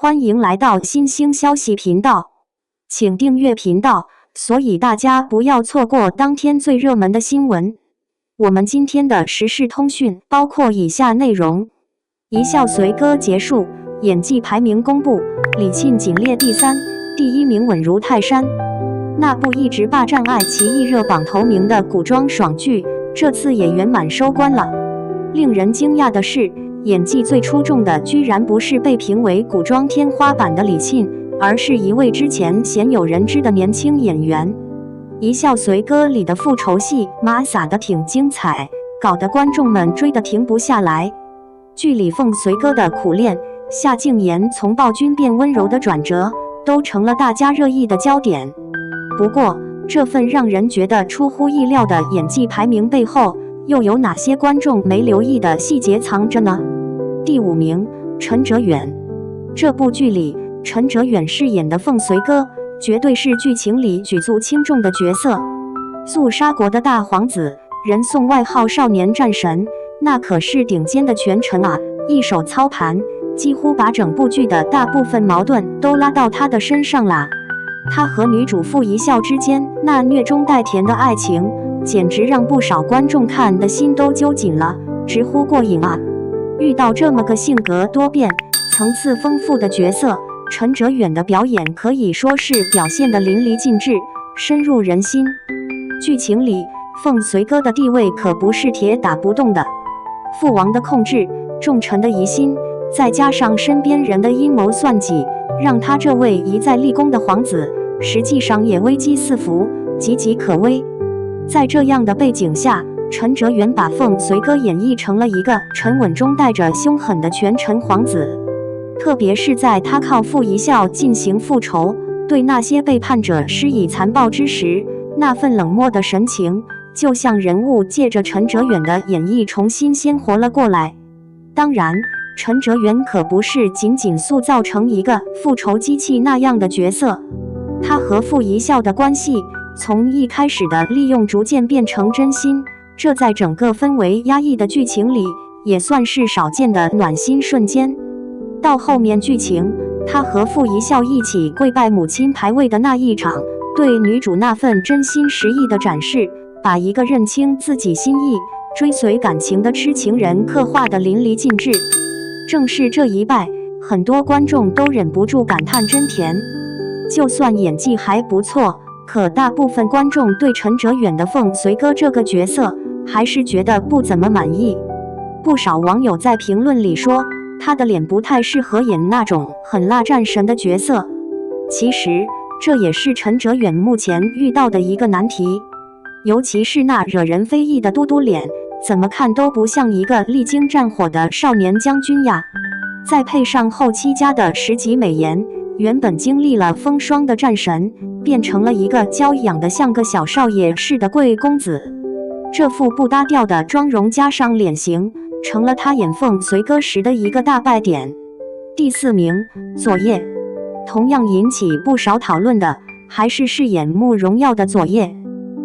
欢迎来到新兴消息频道，请订阅频道，所以大家不要错过当天最热门的新闻。我们今天的时事通讯包括以下内容：一笑随歌结束，演技排名公布，李沁仅列第3，第1名稳如泰山。那部一直霸占爱奇艺热榜头名的古装爽剧，这次也圆满收官了。令人惊讶的是，演技最出众的居然不是被评为古装天花板的李沁，而是一位之前鲜有人知的年轻演员。《一笑随歌》里的复仇戏码撒得挺精彩，搞得观众们追得停不下来。剧里凤随歌的苦练，夏静言从暴君变温柔的转折，都成了大家热议的焦点。不过，这份让人觉得出乎意料的演技排名背后，又有哪些观众没留意的细节藏着呢？第5名，陈哲远。这部剧里，陈哲远饰演的凤随歌，绝对是剧情里举足轻重的角色。肃杀国的大皇子，人送外号少年战神，那可是顶尖的权臣啊，一手操盘，几乎把整部剧的大部分矛盾都拉到他的身上啦。他和女主傅一笑之间那虐中带甜的爱情，简直让不少观众看的心都揪紧了，直呼过瘾啊！遇到这么个性格多变、层次丰富的角色，陈哲远的表演可以说是表现得淋漓尽致，深入人心。剧情里，凤随歌的地位可不是铁打不动的，父王的控制、重臣的疑心，再加上身边人的阴谋算计，让他这位一再立功的皇子，实际上也危机四伏，岌岌可危。在这样的背景下，陈哲远把凤随歌演绎成了一个沉稳中带着凶狠的权臣皇子。特别是在他靠傅一笑进行复仇，对那些背叛者施以残暴之时，那份冷漠的神情，就像人物借着陈哲远的演绎重新鲜活了过来。当然，陈哲远可不是仅仅塑造成一个复仇机器那样的角色，他和傅一笑的关系从一开始的利用逐渐变成真心，这在整个氛围压抑的剧情里也算是少见的暖心瞬间。到后面剧情，他和傅一笑一起跪拜母亲牌位的那一场，对女主那份真心实意的展示，把一个认清自己心意、追随感情的痴情人刻画得淋漓尽致。正是这一拜，很多观众都忍不住感叹真甜。就算演技还不错，可大部分观众对陈哲远的凤随歌这个角色还是觉得不怎么满意。不少网友在评论里说，他的脸不太适合演那种狠辣战神的角色。其实，这也是陈哲远目前遇到的一个难题，尤其是那惹人非议的嘟嘟脸，怎么看都不像一个历经战火的少年将军呀。再配上后期加的10级美颜，原本经历了风霜的战神，变成了一个娇养的像个小少爷似的贵公子。这副不搭调的妆容加上脸型，成了他演凤随歌时的一个大败点。第4名，佐烨。同样引起不少讨论的，还是饰演慕容耀的佐烨。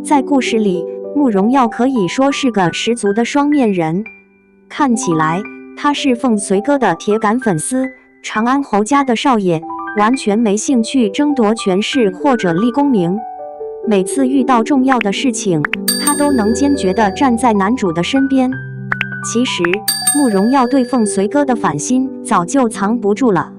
在故事里，慕容耀可以说是个十足的双面人。看起来，他是凤随歌的铁杆粉丝，长安侯家的少爷，完全没兴趣争夺权势或者立功名。每次遇到重要的事情，他都能坚决地站在男主的身边。其实，慕容耀对凤随歌的反心早就藏不住了。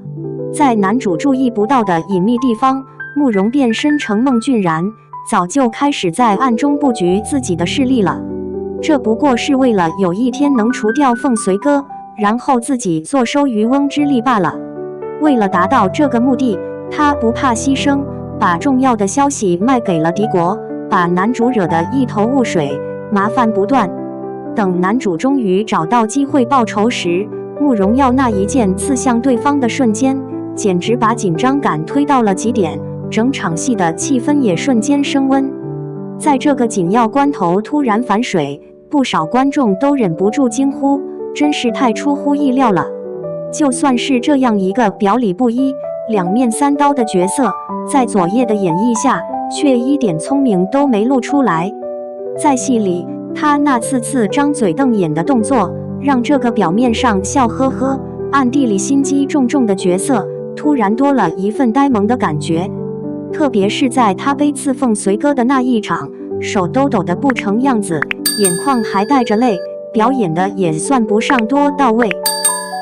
在男主注意不到的隐秘地方，慕容变身成孟俊然，早就开始在暗中布局自己的势力了。这不过是为了有一天能除掉凤随歌，然后自己坐收渔翁之利罢了。为了达到这个目的，他不怕牺牲，把重要的消息卖给了敌国，把男主惹得一头雾水，麻烦不断。等男主终于找到机会报仇时，慕容耀那一剑刺向对方的瞬间，简直把紧张感推到了极点，整场戏的气氛也瞬间升温。在这个紧要关头突然反水，不少观众都忍不住惊呼，真是太出乎意料了。就算是这样一个表里不一、两面三刀的角色，在佐烨的演绎下，却一点聪明都没露出来。在戏里，他那次张嘴瞪眼的动作，让这个表面上笑呵呵、暗地里心机重重的角色突然多了一份呆萌的感觉。特别是在他背刺凤随歌的那一场，手抖抖的不成样子，眼眶还带着泪，表演的也算不上多到位。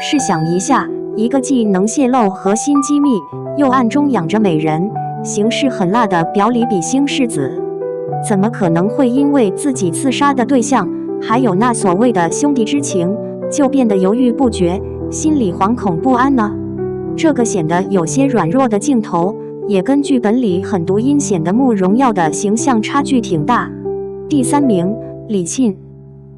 试想一下，一个既能泄露核心机密，又暗中养着美人，行事狠辣的表里比星世子，怎么可能会因为自己刺杀的对象还有那所谓的兄弟之情，就变得犹豫不决，心里惶恐不安呢？这个显得有些软弱的镜头，也跟剧本里狠毒阴险的慕容耀的形象差距挺大。第3名，李沁。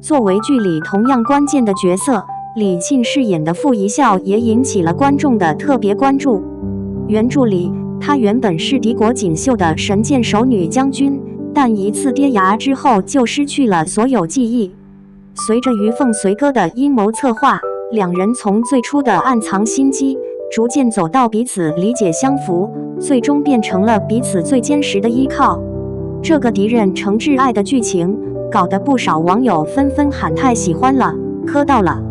作为剧里同样关键的角色，李沁饰演的傅仪孝也引起了观众的特别关注。原著里，她原本是敌国锦绣的神箭手女将军，但一次跌崖之后就失去了所有记忆。随着于凤随歌的阴谋策划，两人从最初的暗藏心机，逐渐走到彼此理解相符，最终变成了彼此最坚实的依靠。这个敌人成挚爱的剧情，搞得不少网友纷纷喊太喜欢了，磕到了。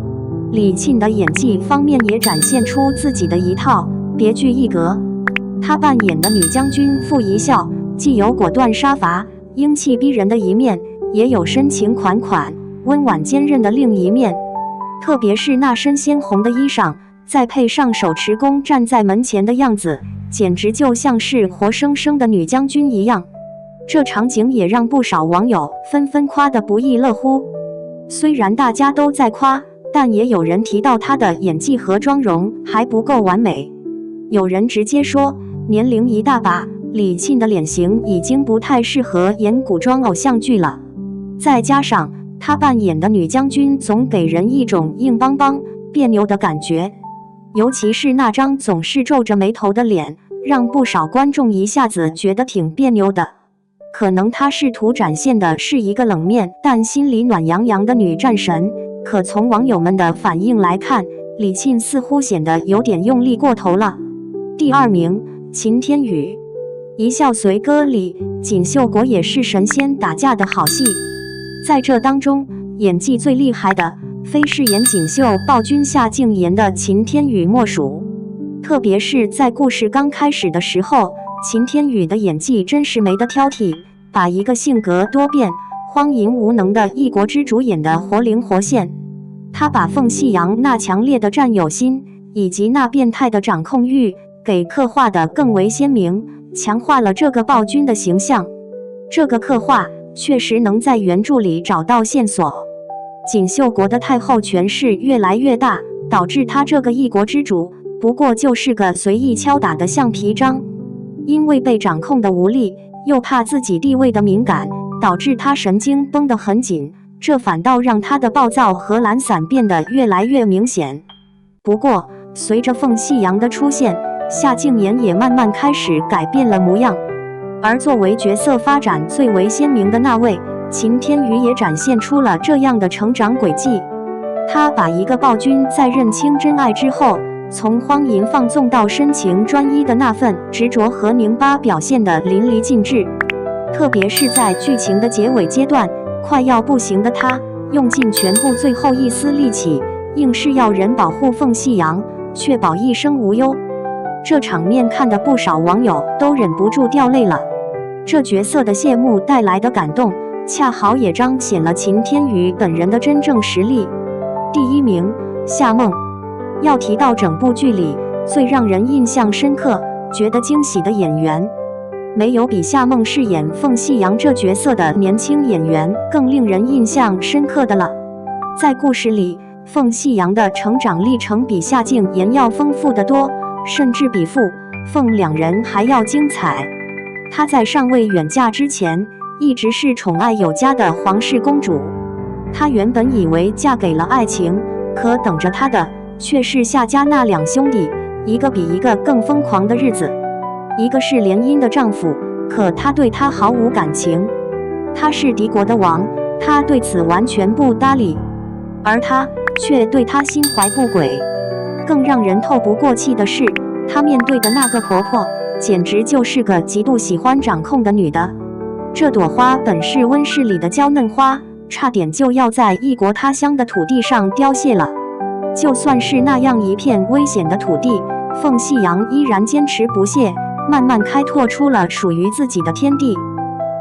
李沁的演技方面也展现出自己的一套，别具一格。她扮演的女将军傅仪孝，既有果断杀伐、英气逼人的一面，也有深情款款、温婉坚韧的另一面。特别是那身鲜红的衣裳，再配上手持弓站在门前的样子，简直就像是活生生的女将军一样。这场景也让不少网友纷纷夸得不亦乐乎。虽然大家都在夸，但也有人提到她的演技和妆容还不够完美。有人直接说，年龄一大把，李沁的脸型已经不太适合演古装偶像剧了。再加上她扮演的女将军总给人一种硬邦邦、别扭的感觉，尤其是那张总是皱着眉头的脸，让不少观众一下子觉得挺别扭的。可能她试图展现的是一个冷面但心里暖洋洋的女战神，可从网友们的反应来看，李沁似乎显得有点用力过头了。第2名，秦天宇。一笑随歌里，锦绣国也是神仙打架的好戏，在这当中，演技最厉害的非饰演锦绣暴君夏敬言的秦天宇莫属。特别是在故事刚开始的时候，秦天宇的演技真是没得挑剔，把一个性格多变、荒淫无能的一国之主演得活灵活现。他把凤夕阳那强烈的占有心以及那变态的掌控欲给刻画得更为鲜明，强化了这个暴君的形象。这个刻画确实能在原著里找到线索。锦绣国的太后权势越来越大，导致他这个一国之主不过就是个随意敲打的橡皮章。因为被掌控的无力，又怕自己地位的敏感，导致他神经绷得很紧，这反倒让他的暴躁和懒散变得越来越明显。不过，随着凤夕阳的出现，夏敬言也慢慢开始改变了模样。而作为角色发展最为鲜明的那位，秦天宇也展现出了这样的成长轨迹。他把一个暴君在认清真爱之后，从荒淫放纵到深情专一的那份执着和拧巴表现得淋漓尽致。特别是在剧情的结尾阶段，快要不行的他用尽全部最后一丝力气，硬是要人保护凤夕阳，确保一生无忧。这场面看得不少网友都忍不住掉泪了。这角色的谢幕带来的感动，恰好也彰显了秦天宇本人的真正实力。第1名，夏梦。要提到整部剧里最让人印象深刻、觉得惊喜的演员，没有比夏梦饰演凤夕阳这角色的年轻演员更令人印象深刻的了。在故事里，凤夕阳的成长历程比夏敬言要丰富得多，甚至比傅、凤两人还要精彩。她在尚未远嫁之前，一直是宠爱有加的皇室公主。她原本以为嫁给了爱情，可等着她的却是夏家那2兄弟，一个比一个更疯狂的日子。一个是联姻的丈夫，可他对她毫无感情；他是敌国的王，他对此完全不搭理，而他却对他心怀不轨。更让人透不过气的是，他面对的那个婆婆，简直就是个极度喜欢掌控的女的。这朵花本是温室里的娇嫩花，差点就要在异国他乡的土地上凋谢了。就算是那样一片危险的土地，凤夕阳依然坚持不懈，慢慢开拓出了属于自己的天地。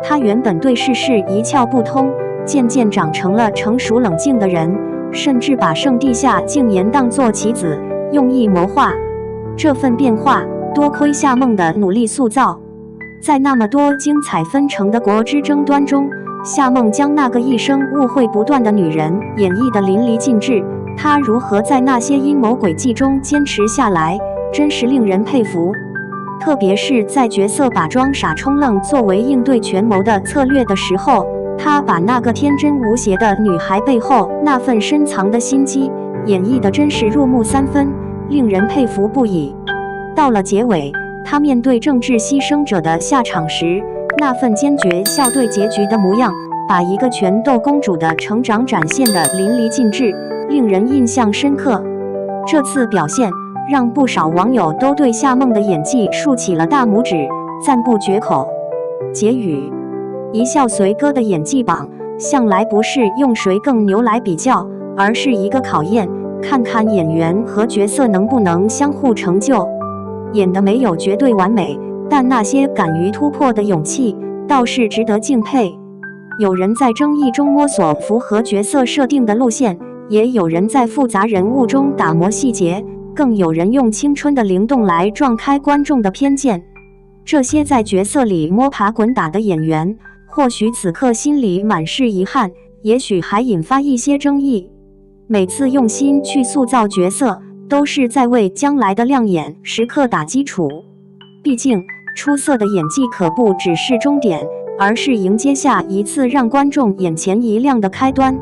他原本对世事一窍不通，渐渐长成了成熟冷静的人，甚至把圣地下静言当作棋子，用意谋划。这份变化，多亏夏梦的努力塑造。在那么多精彩纷呈的国之争端中，夏梦将那个一生误会不断的女人演绎得淋漓尽致。她如何在那些阴谋诡计中坚持下来，真是令人佩服。特别是在角色把装傻充愣作为应对权谋的策略的时候，她把那个天真无邪的女孩背后那份深藏的心机演绎得真是入木三分，令人佩服不已。到了结尾，她面对政治牺牲者的下场时，那份坚决笑对结局的模样，把一个拳斗公主的成长展现得淋漓尽致，令人印象深刻。这次表现让不少网友都对夏梦的演技竖起了大拇指，赞不绝口。结语：一笑随歌的演技榜，向来不是用谁更牛来比较，而是一个考验，看看演员和角色能不能相互成就。演得没有绝对完美，但那些敢于突破的勇气倒是值得敬佩。有人在争议中摸索符合角色设定的路线，也有人在复杂人物中打磨细节，更有人用青春的灵动来撞开观众的偏见。这些在角色里摸爬滚打的演员，或许此刻心里满是遗憾，也许还引发一些争议。每次用心去塑造角色，都是在为将来的亮眼时刻打基础。毕竟，出色的演技可不只是终点，而是迎接下一次让观众眼前一亮的开端。